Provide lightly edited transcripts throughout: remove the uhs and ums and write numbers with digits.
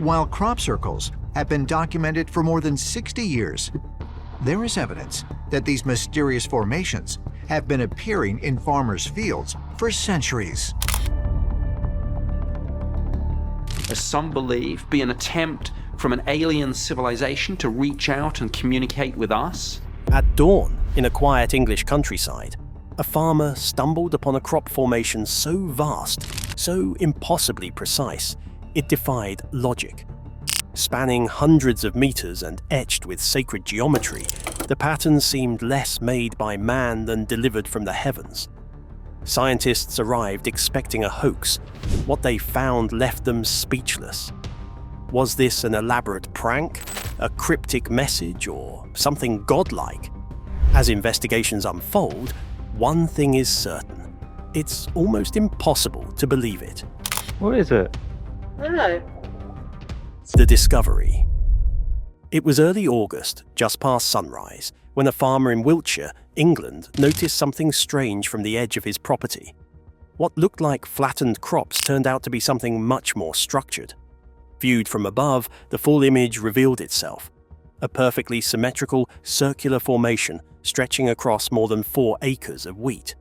While crop circles have been documented for more than 60 years, there is evidence that these mysterious formations have been appearing in farmers' fields for centuries. As some believe, be an attempt from an alien civilization to reach out and communicate with us. At dawn, in a quiet English countryside, a farmer stumbled upon a crop formation so vast, so impossibly precise, it defied logic. Spanning hundreds of meters and etched with sacred geometry, the pattern seemed less made by man than delivered from the heavens. Scientists arrived expecting a hoax. What they found left them speechless. Was this an elaborate prank, a cryptic message, or something godlike? As investigations unfold, one thing is certain. It's almost impossible to believe it. What is it? I don't know. The discovery. It was early August, just past sunrise, when a farmer in Wiltshire, England, noticed something strange from the edge of his property. What looked like flattened crops turned out to be something much more structured. Viewed from above, the full image revealed itself. A perfectly symmetrical, circular formation stretching across more than 4 acres of wheat.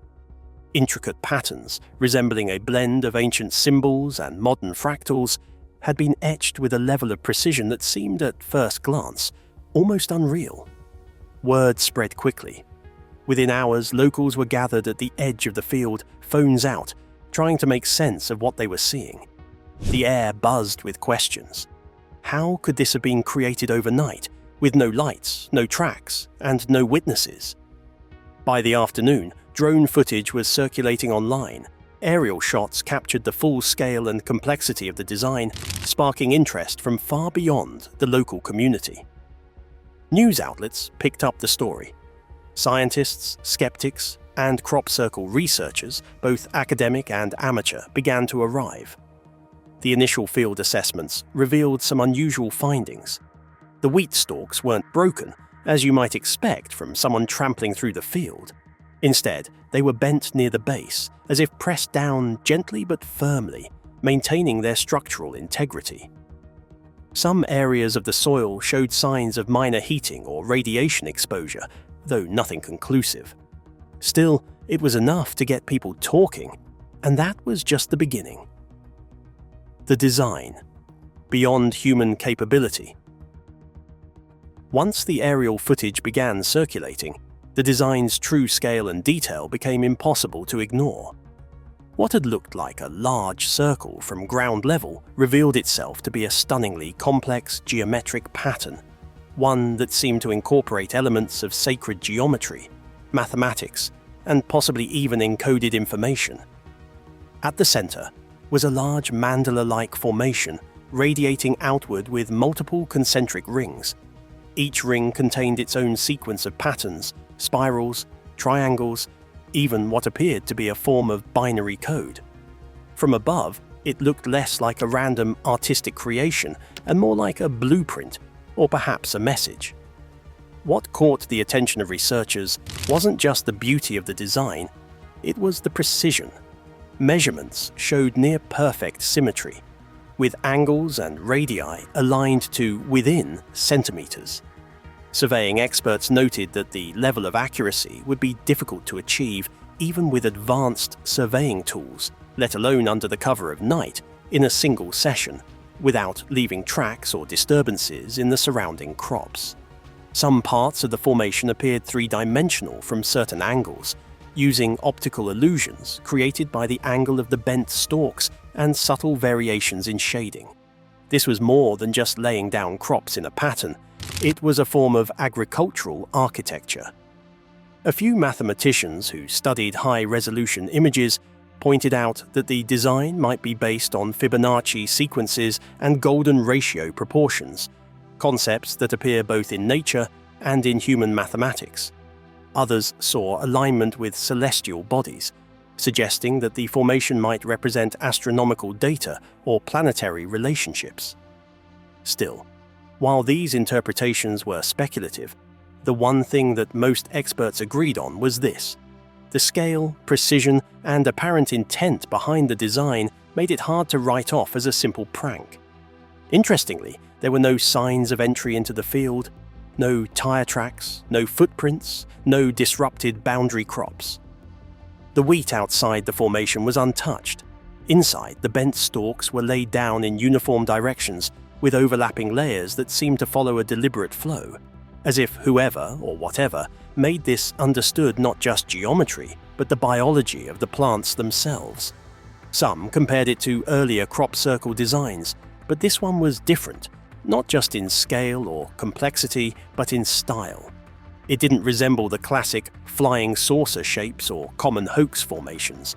Intricate patterns, resembling a blend of ancient symbols and modern fractals, had been etched with a level of precision that seemed at first glance almost unreal. Word spread quickly. Within hours, locals were gathered at the edge of the field, phones out, trying to make sense of what they were seeing. The air buzzed with questions. How could this have been created overnight, with no lights, no tracks, and no witnesses? By the afternoon, drone footage was circulating online. Aerial shots captured the full scale and complexity of the design, sparking interest from far beyond the local community. News outlets picked up the story. Scientists, skeptics, and crop circle researchers, both academic and amateur, began to arrive. The initial field assessments revealed some unusual findings. The wheat stalks weren't broken, as you might expect from someone trampling through the field. Instead, they were bent near the base, as if pressed down gently but firmly, maintaining their structural integrity. Some areas of the soil showed signs of minor heating or radiation exposure, though nothing conclusive. Still, it was enough to get people talking, and that was just the beginning. The design, beyond human capability. Once the aerial footage began circulating, the design's true scale and detail became impossible to ignore. What had looked like a large circle from ground level revealed itself to be a stunningly complex geometric pattern, one that seemed to incorporate elements of sacred geometry, mathematics, and possibly even encoded information. At the center was a large mandala-like formation radiating outward with multiple concentric rings. Each ring contained its own sequence of patterns, spirals, triangles, even what appeared to be a form of binary code. From above, it looked less like a random artistic creation and more like a blueprint, or perhaps a message. What caught the attention of researchers wasn't just the beauty of the design, it was the precision. Measurements showed near-perfect symmetry, with angles and radii aligned to within centimeters. Surveying experts noted that the level of accuracy would be difficult to achieve even with advanced surveying tools, let alone under the cover of night, in a single session, without leaving tracks or disturbances in the surrounding crops. Some parts of the formation appeared three-dimensional from certain angles, using optical illusions created by the angle of the bent stalks and subtle variations in shading. This was more than just laying down crops in a pattern. It was a form of agricultural architecture. A few mathematicians who studied high-resolution images pointed out that the design might be based on Fibonacci sequences and golden ratio proportions, concepts that appear both in nature and in human mathematics. Others saw alignment with celestial bodies, suggesting that the formation might represent astronomical data or planetary relationships. Still, while these interpretations were speculative, the one thing that most experts agreed on was this: the scale, precision, and apparent intent behind the design made it hard to write off as a simple prank. Interestingly, there were no signs of entry into the field, no tire tracks, no footprints, no disrupted boundary crops. The wheat outside the formation was untouched. Inside, the bent stalks were laid down in uniform directions with overlapping layers that seemed to follow a deliberate flow, as if whoever or whatever made this understood not just geometry, but the biology of the plants themselves. Some compared it to earlier crop circle designs, but this one was different, not just in scale or complexity, but in style. It didn't resemble the classic flying saucer shapes or common hoax formations.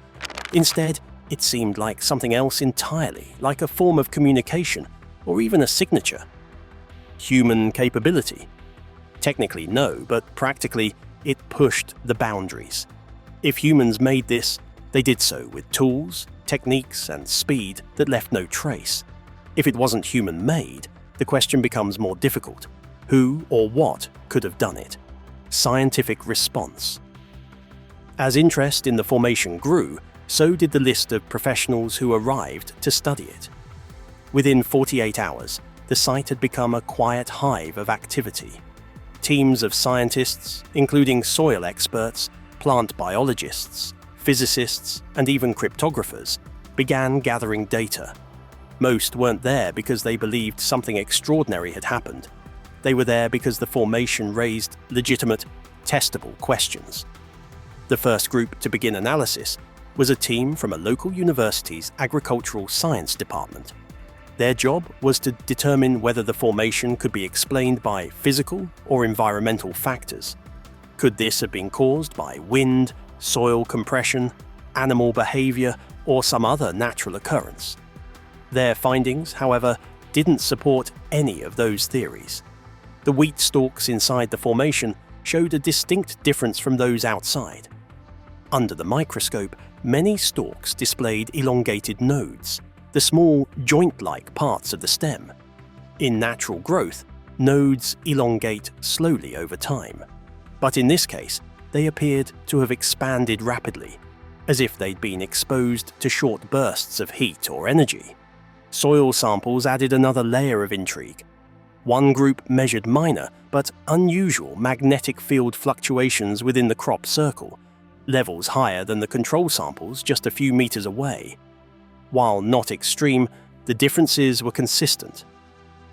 Instead, it seemed like something else entirely, like a form of communication, or even a signature. Human capability? Technically no, but practically it pushed the boundaries. If humans made this, they did so with tools, techniques, and speed that left no trace. If it wasn't human-made, the question becomes more difficult. Who or what could have done it? Scientific response. As interest in the formation grew, so did the list of professionals who arrived to study it. Within 48 hours, the site had become a quiet hive of activity. Teams of scientists, including soil experts, plant biologists, physicists, and even cryptographers, began gathering data. Most weren't there because they believed something extraordinary had happened. They were there because the formation raised legitimate, testable questions. The first group to begin analysis was a team from a local university's agricultural science department. Their job was to determine whether the formation could be explained by physical or environmental factors. Could this have been caused by wind, soil compression, animal behavior, or some other natural occurrence? Their findings, however, didn't support any of those theories. The wheat stalks inside the formation showed a distinct difference from those outside. Under the microscope, many stalks displayed elongated nodes, the small joint-like parts of the stem. In natural growth, nodes elongate slowly over time. But in this case, they appeared to have expanded rapidly, as if they'd been exposed to short bursts of heat or energy. Soil samples added another layer of intrigue. One group measured minor but unusual magnetic field fluctuations within the crop circle, levels higher than the control samples just a few meters away. While not extreme, the differences were consistent.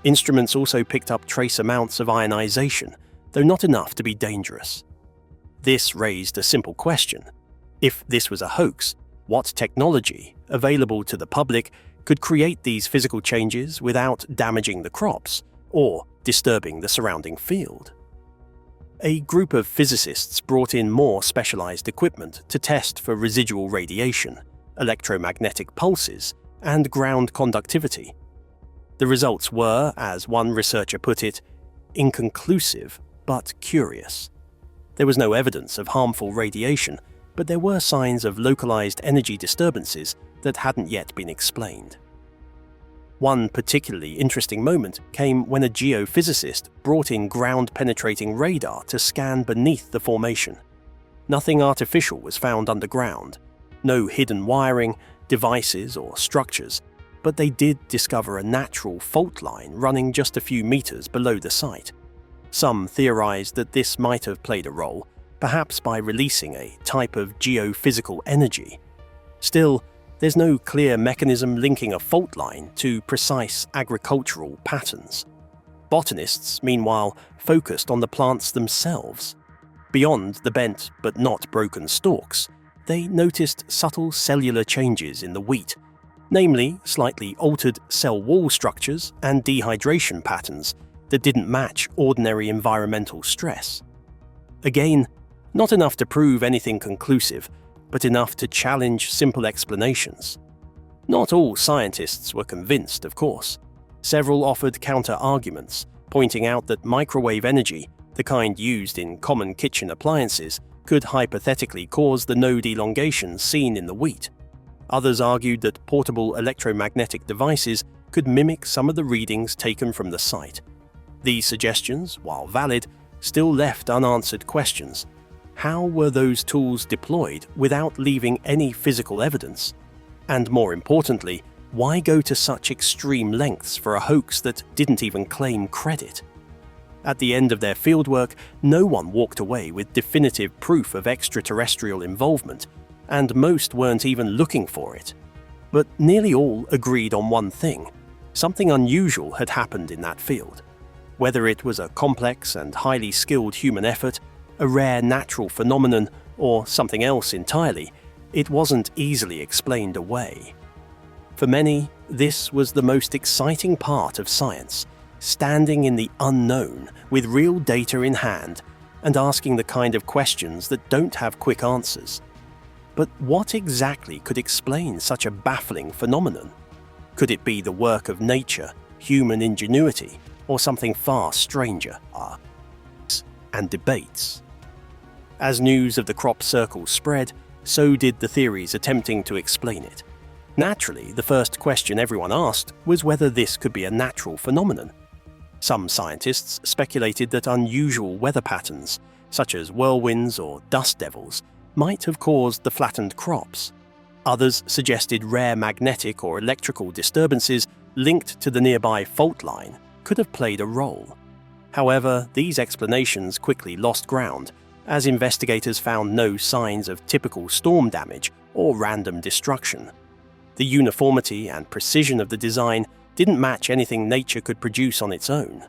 Instruments also picked up trace amounts of ionization, though not enough to be dangerous. This raised a simple question. If this was a hoax, what technology, available to the public, could create these physical changes without damaging the crops or disturbing the surrounding field? A group of physicists brought in more specialized equipment to test for residual radiation, electromagnetic pulses, and ground conductivity. The results were, as one researcher put it, inconclusive but curious. There was no evidence of harmful radiation, but there were signs of localized energy disturbances that hadn't yet been explained. One particularly interesting moment came when a geophysicist brought in ground-penetrating radar to scan beneath the formation. Nothing artificial was found underground, no hidden wiring, devices, or structures, but they did discover a natural fault line running just a few meters below the site. Some theorized that this might have played a role, perhaps by releasing a type of geophysical energy. Still, there's no clear mechanism linking a fault line to precise agricultural patterns. Botanists, meanwhile, focused on the plants themselves. Beyond the bent but not broken stalks, they noticed subtle cellular changes in the wheat, namely slightly altered cell wall structures and dehydration patterns that didn't match ordinary environmental stress. Again, not enough to prove anything conclusive, but enough to challenge simple explanations. Not all scientists were convinced, of course. Several offered counter-arguments, pointing out that microwave energy, the kind used in common kitchen appliances, could hypothetically cause the node elongation seen in the wheat. Others argued that portable electromagnetic devices could mimic some of the readings taken from the site. These suggestions, while valid, still left unanswered questions. How were those tools deployed without leaving any physical evidence? And more importantly, why go to such extreme lengths for a hoax that didn't even claim credit? At the end of their fieldwork, no one walked away with definitive proof of extraterrestrial involvement, and most weren't even looking for it. But nearly all agreed on one thing: something unusual had happened in that field. Whether it was a complex and highly skilled human effort, a rare natural phenomenon, or something else entirely, it wasn't easily explained away. For many, this was the most exciting part of science, standing in the unknown with real data in hand and asking the kind of questions that don't have quick answers. But what exactly could explain such a baffling phenomenon? Could it be the work of nature, human ingenuity, or something far stranger? And debates. As news of the crop circle spread, so did the theories attempting to explain it. Naturally, the first question everyone asked was whether this could be a natural phenomenon. Some scientists speculated that unusual weather patterns, such as whirlwinds or dust devils, might have caused the flattened crops. Others suggested rare magnetic or electrical disturbances linked to the nearby fault line could have played a role. However, these explanations quickly lost ground, as investigators found no signs of typical storm damage or random destruction. The uniformity and precision of the design didn't match anything nature could produce on its own.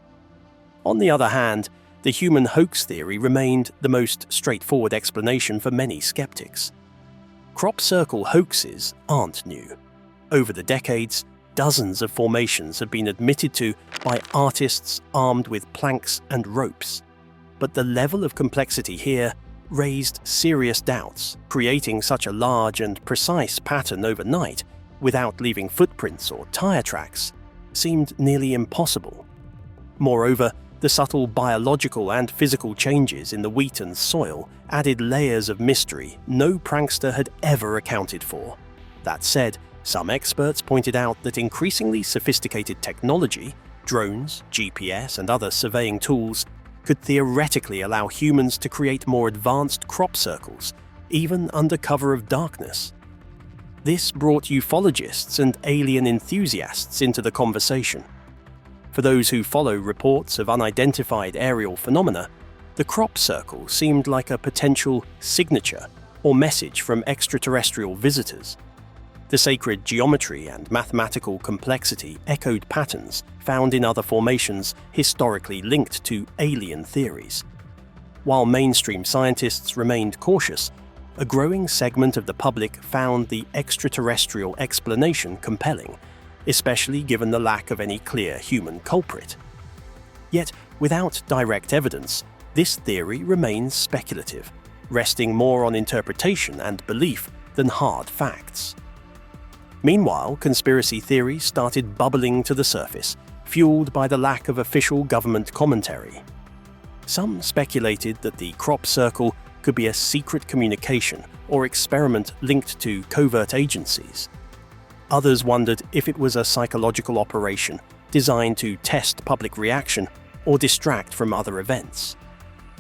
On the other hand, the human hoax theory remained the most straightforward explanation for many skeptics. Crop circle hoaxes aren't new. Over the decades, dozens of formations have been admitted to by artists armed with planks and ropes. But the level of complexity here raised serious doubts. Creating such a large and precise pattern overnight without leaving footprints or tire tracks seemed nearly impossible. Moreover, the subtle biological and physical changes in the wheat and soil added layers of mystery no prankster had ever accounted for. That said, some experts pointed out that increasingly sophisticated technology, drones, GPS, and other surveying tools, could theoretically allow humans to create more advanced crop circles, even under cover of darkness. This brought ufologists and alien enthusiasts into the conversation. For those who follow reports of unidentified aerial phenomena, the crop circle seemed like a potential signature or message from extraterrestrial visitors. The sacred geometry and mathematical complexity echoed patterns found in other formations historically linked to alien theories. While mainstream scientists remained cautious, a growing segment of the public found the extraterrestrial explanation compelling, especially given the lack of any clear human culprit. Yet, without direct evidence, this theory remains speculative, resting more on interpretation and belief than hard facts. Meanwhile, conspiracy theories started bubbling to the surface, fueled by the lack of official government commentary. Some speculated that the crop circle could be a secret communication or experiment linked to covert agencies. Others wondered if it was a psychological operation designed to test public reaction or distract from other events.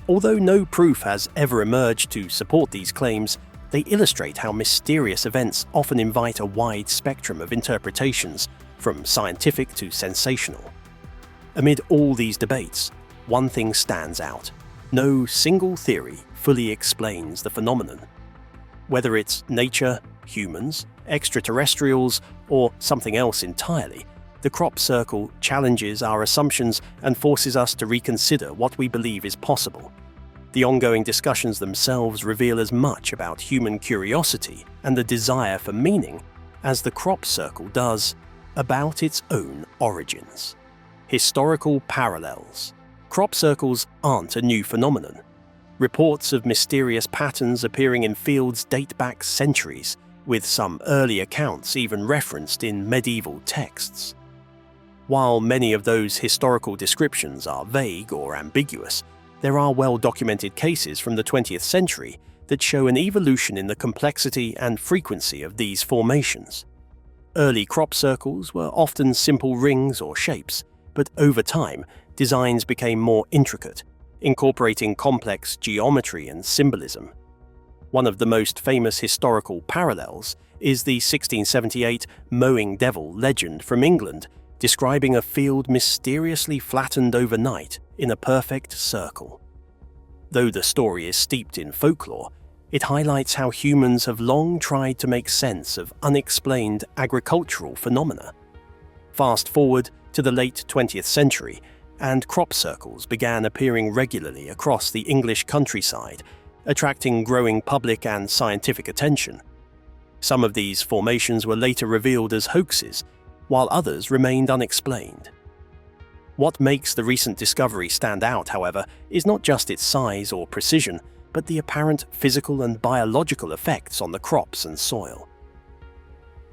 Although no proof has ever emerged to support these claims, they illustrate how mysterious events often invite a wide spectrum of interpretations, from scientific to sensational. Amid all these debates, one thing stands out: no single theory fully explains the phenomenon. Whether it's nature, humans, extraterrestrials, or something else entirely, the crop circle challenges our assumptions and forces us to reconsider what we believe is possible. The ongoing discussions themselves reveal as much about human curiosity and the desire for meaning as the crop circle does about its own origins. Historical parallels. Crop circles aren't a new phenomenon. Reports of mysterious patterns appearing in fields date back centuries, with some early accounts even referenced in medieval texts. While many of those historical descriptions are vague or ambiguous, there are well-documented cases from the 20th century that show an evolution in the complexity and frequency of these formations. Early crop circles were often simple rings or shapes, but over time, designs became more intricate, incorporating complex geometry and symbolism. One of the most famous historical parallels is the 1678 mowing devil legend from England, describing a field mysteriously flattened overnight in a perfect circle. Though the story is steeped in folklore, it highlights how humans have long tried to make sense of unexplained agricultural phenomena. Fast forward to the late 20th century, and crop circles began appearing regularly across the English countryside, attracting growing public and scientific attention. Some of these formations were later revealed as hoaxes, while others remained unexplained. What makes the recent discovery stand out, however, is not just its size or precision, but the apparent physical and biological effects on the crops and soil.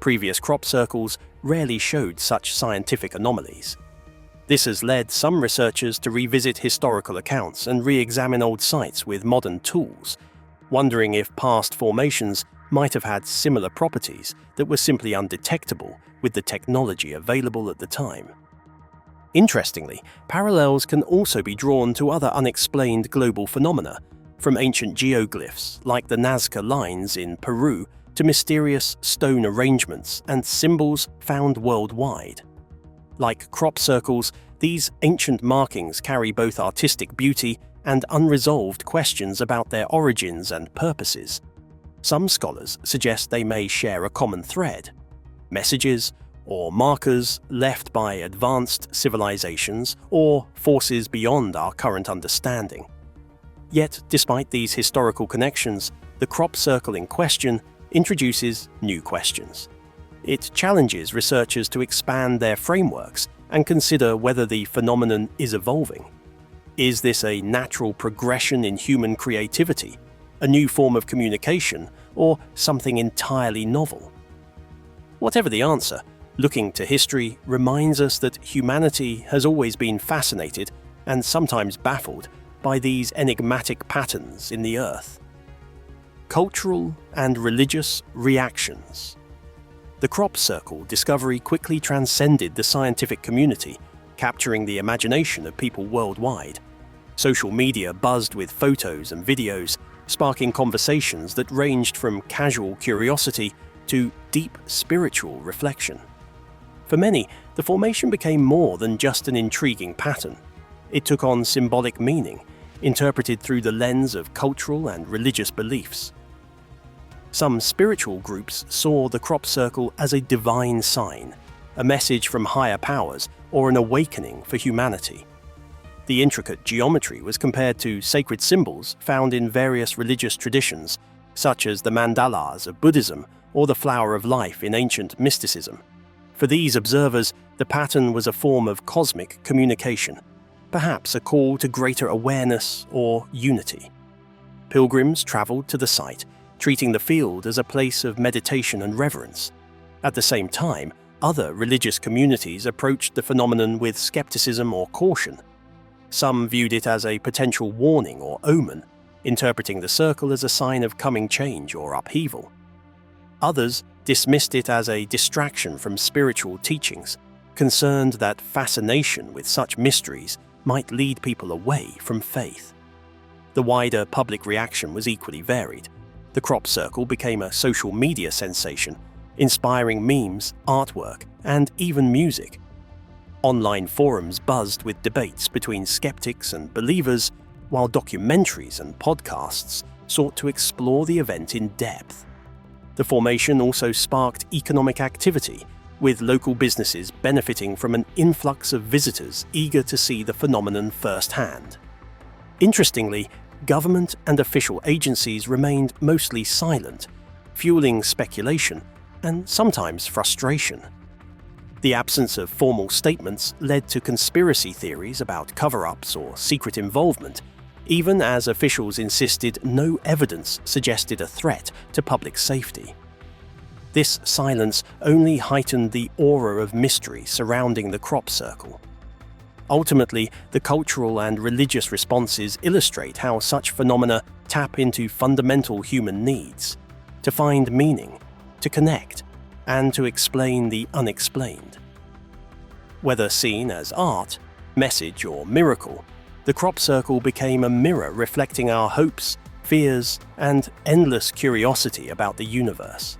Previous crop circles rarely showed such scientific anomalies. This has led some researchers to revisit historical accounts and re-examine old sites with modern tools, wondering if past formations might have had similar properties that were simply undetectable with the technology available at the time. Interestingly, parallels can also be drawn to other unexplained global phenomena, from ancient geoglyphs like the Nazca lines in Peru to mysterious stone arrangements and symbols found worldwide. Like crop circles, these ancient markings carry both artistic beauty and unresolved questions about their origins and purposes. Some scholars suggest they may share a common thread: messages or markers left by advanced civilizations or forces beyond our current understanding. Yet, despite these historical connections, the crop circle in question introduces new questions. It challenges researchers to expand their frameworks and consider whether the phenomenon is evolving. Is this a natural progression in human creativity, a new form of communication, or something entirely novel? Whatever the answer, looking to history reminds us that humanity has always been fascinated and sometimes baffled by these enigmatic patterns in the earth. Cultural and religious reactions. The crop circle discovery quickly transcended the scientific community, capturing the imagination of people worldwide. Social media buzzed with photos and videos, sparking conversations that ranged from casual curiosity to deep spiritual reflection. For many, the formation became more than just an intriguing pattern. It took on symbolic meaning, interpreted through the lens of cultural and religious beliefs. Some spiritual groups saw the crop circle as a divine sign, a message from higher powers, or an awakening for humanity. The intricate geometry was compared to sacred symbols found in various religious traditions, such as the mandalas of Buddhism or the flower of life in ancient mysticism. For these observers, the pattern was a form of cosmic communication, perhaps a call to greater awareness or unity. Pilgrims traveled to the site, treating the field as a place of meditation and reverence. At the same time, other religious communities approached the phenomenon with skepticism or caution. Some viewed it as a potential warning or omen, interpreting the circle as a sign of coming change or upheaval. Others dismissed it as a distraction from spiritual teachings, concerned that fascination with such mysteries might lead people away from faith. The wider public reaction was equally varied. The crop circle became a social media sensation, inspiring memes, artwork, and even music. Online forums buzzed with debates between skeptics and believers, while documentaries and podcasts sought to explore the event in depth. The formation also sparked economic activity, with local businesses benefiting from an influx of visitors eager to see the phenomenon firsthand. Interestingly, government and official agencies remained mostly silent, fueling speculation and sometimes frustration. The absence of formal statements led to conspiracy theories about cover-ups or secret involvement, even as officials insisted no evidence suggested a threat to public safety. This silence only heightened the aura of mystery surrounding the crop circle. Ultimately, the cultural and religious responses illustrate how such phenomena tap into fundamental human needs: to find meaning, to connect, and to explain the unexplained. Whether seen as art, message, or miracle, the crop circle became a mirror reflecting our hopes, fears, and endless curiosity about the universe.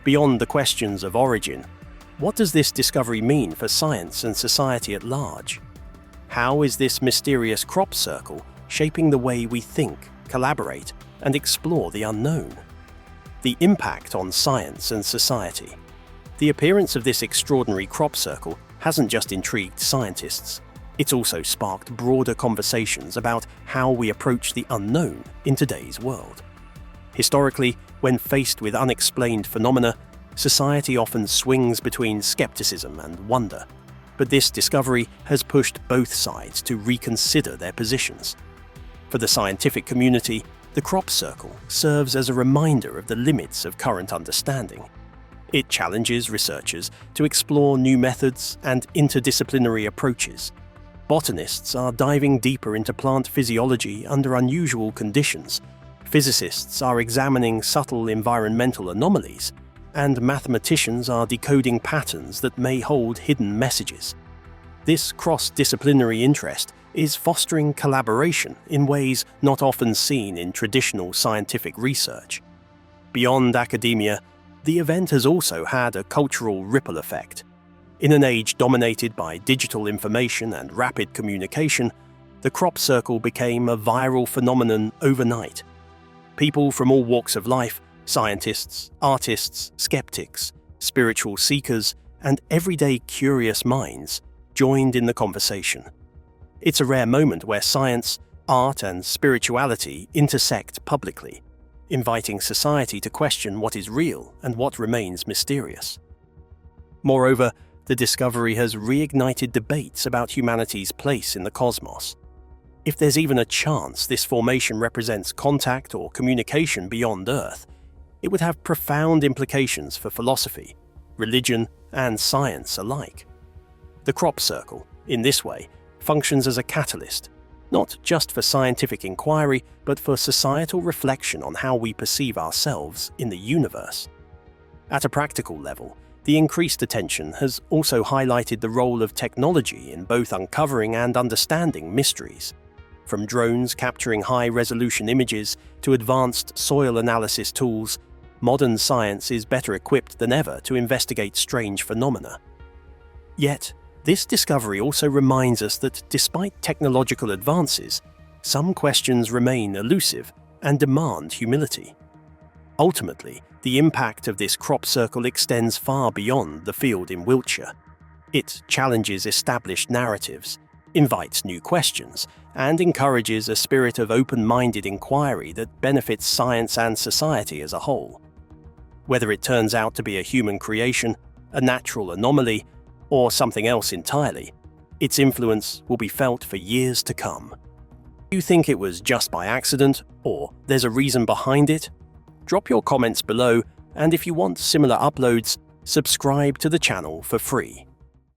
Beyond the questions of origin, what does this discovery mean for science and society at large? How is this mysterious crop circle shaping the way we think, collaborate, and explore the unknown? The impact on science and society. The appearance of this extraordinary crop circle hasn't just intrigued scientists, it's also sparked broader conversations about how we approach the unknown in today's world. Historically, when faced with unexplained phenomena, society often swings between skepticism and wonder, but this discovery has pushed both sides to reconsider their positions. For the scientific community, the crop circle serves as a reminder of the limits of current understanding. It challenges researchers to explore new methods and interdisciplinary approaches. Botanists are diving deeper into plant physiology under unusual conditions. Physicists are examining subtle environmental anomalies, and mathematicians are decoding patterns that may hold hidden messages. This cross-disciplinary interest is fostering collaboration in ways not often seen in traditional scientific research. Beyond academia, the event has also had a cultural ripple effect. In an age dominated by digital information and rapid communication, the crop circle became a viral phenomenon overnight. People from all walks of life, scientists, artists, skeptics, spiritual seekers, and everyday curious minds joined in the conversation. It's a rare moment where science, art, and spirituality intersect publicly, inviting society to question what is real and what remains mysterious. Moreover, the discovery has reignited debates about humanity's place in the cosmos. If there's even a chance this formation represents contact or communication beyond Earth, it would have profound implications for philosophy, religion, and science alike. The crop circle, in this way, functions as a catalyst, not just for scientific inquiry, but for societal reflection on how we perceive ourselves in the universe. At a practical level, the increased attention has also highlighted the role of technology in both uncovering and understanding mysteries. From drones capturing high-resolution images to advanced soil analysis tools, modern science is better equipped than ever to investigate strange phenomena. Yet, this discovery also reminds us that despite technological advances, some questions remain elusive and demand humility. Ultimately, the impact of this crop circle extends far beyond the field in Wiltshire. It challenges established narratives, invites new questions, and encourages a spirit of open-minded inquiry that benefits science and society as a whole. Whether it turns out to be a human creation, a natural anomaly, or something else entirely, its influence will be felt for years to come. Do you think it was just by accident, or there's a reason behind it? Drop your comments below, and if you want similar uploads, subscribe to the channel for free.